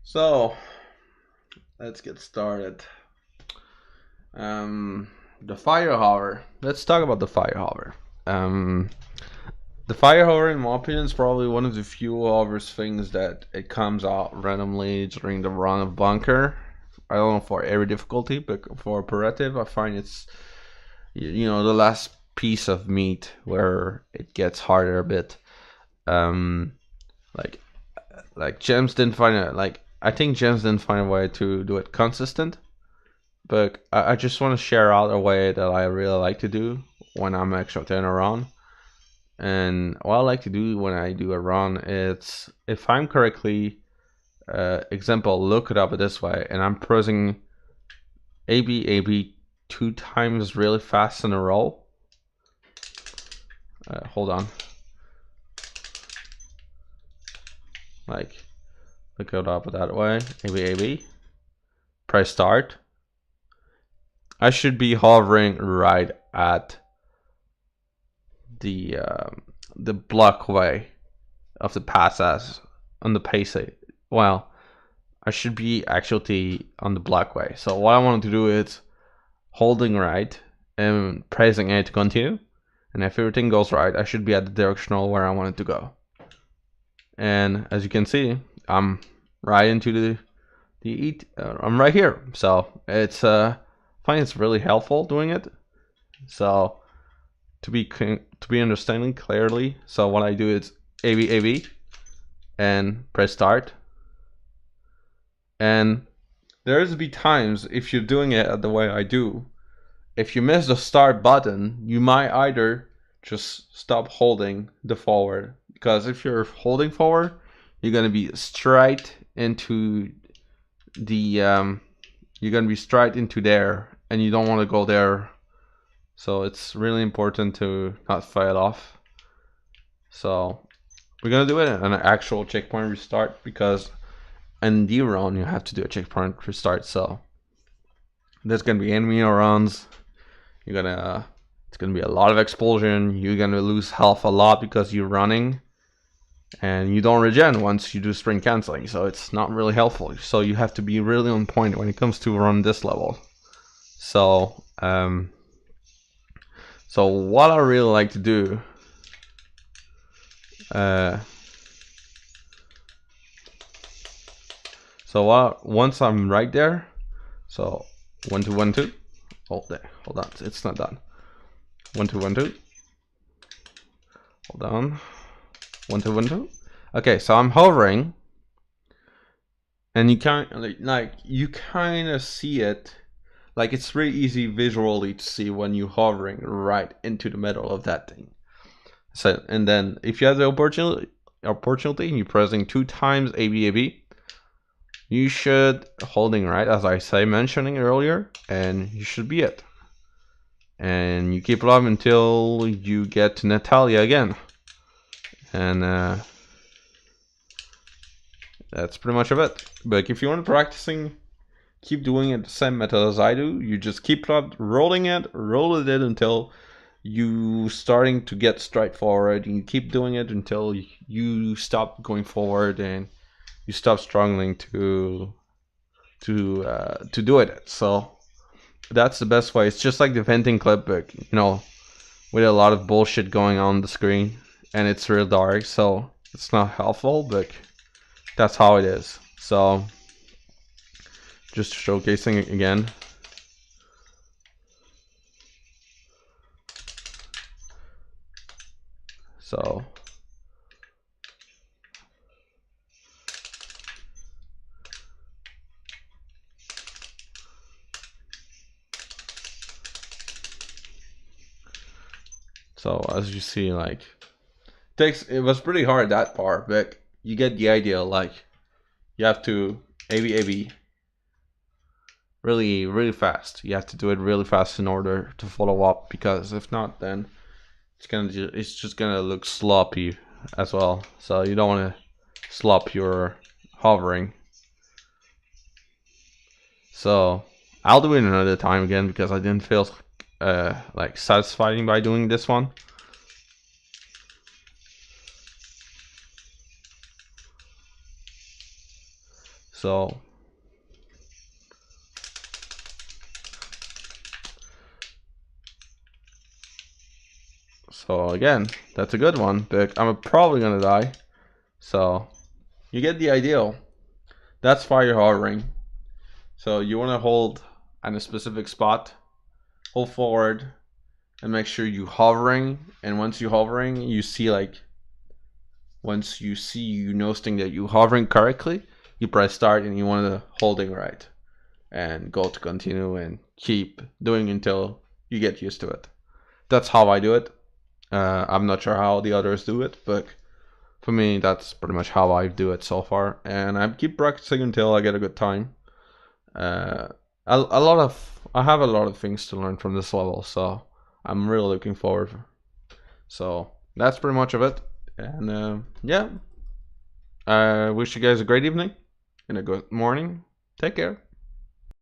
So let's get started. Um, the fire hover. Let's talk about the fire hover. Um, the fire hover, in my opinion, is probably one of the few hovers things that it comes out randomly during the run of bunker. I don't know for every difficulty, but for operative, I find it's the last piece of meat where it gets harder a bit. Um, like Gems didn't find it. I think Gems didn't find a way to do it consistent. But I just want to share out a way that I really like to do when I'm actually doing a run. And what I like to do when I do a run, it's if I'm correctly, example, look it up this way, and I'm pressing AB two times really fast in a row. Hold on. Like, look it up that way. AB. Press start. I should be hovering right at the block way of the passes on the pace. Well, I should be actually on the block way. So what I want to do is holding right and pressing A to continue. And if everything goes right, I should be at the directional where I want it to go. And as you can see, I'm right into I'm right here. So it's I find it's really helpful doing it. So to be understanding clearly, so what I do is AB and press start. And there's be times if you're doing it the way I do, if you miss the start button, you might either just stop holding the forward, because if you're holding forward, you're gonna be straight into the you're gonna be straight into there, and you don't want to go there. So it's really important to not fail off. So we're gonna do it in an actual checkpoint restart, because in the run you have to do a checkpoint restart. So there's gonna be enemy runs. It's gonna be a lot of explosion. You're gonna lose health a lot because you're running, and you don't regen once you do sprint canceling. So it's not really helpful. So you have to be really on point when it comes to run this level. So so what I really like to do, once I'm right there, so 1 2 1 2. Hold on, it's not done. 1 2 1 2. Hold on. 1 2 1 2. Okay, so I'm hovering, and you kind of see it. Like, it's really easy visually to see when you're hovering right into the middle of that thing. So, and then if you have the opportunity and you're pressing 2 times AB, you should holding right, as I say mentioning earlier, and you should be it. And you keep it up until you get to Natalia again. And that's pretty much of it. But if you want practicing, keep doing it the same method as I do. You just keep rolling it until you starting to get straightforward. And you keep doing it until you stop going forward and you stop struggling to do it. So that's the best way. It's just like the venting clip, but with a lot of bullshit going on the screen, and it's real dark, so it's not helpful, but that's how it is. So just showcasing it again. So as you see, like, it was pretty hard that part, but you get the idea. Like, you have to AB really, really fast. You have to do it really fast in order to follow up, because if not, then it's just gonna look sloppy as well. So you don't want to slop your hovering. So I'll do it another time again, because I didn't feel like satisfying by doing this one. So again, that's a good one, but I'm probably gonna die. So you get the idea. That's fire hovering. So you want to hold on a specific spot, hold forward, and make sure you hovering. And once you hovering, you see once you noticing that you hovering correctly, you press start and you want to holding right, and go to continue and keep doing until you get used to it. That's how I do it. I'm not sure how the others do it, but for me, that's pretty much how I do it so far. And I keep practicing until I get a good time. I have a lot of things to learn from this level, so I'm really looking forward. So that's pretty much of it. And yeah, I wish you guys a great evening and a good morning. Take care.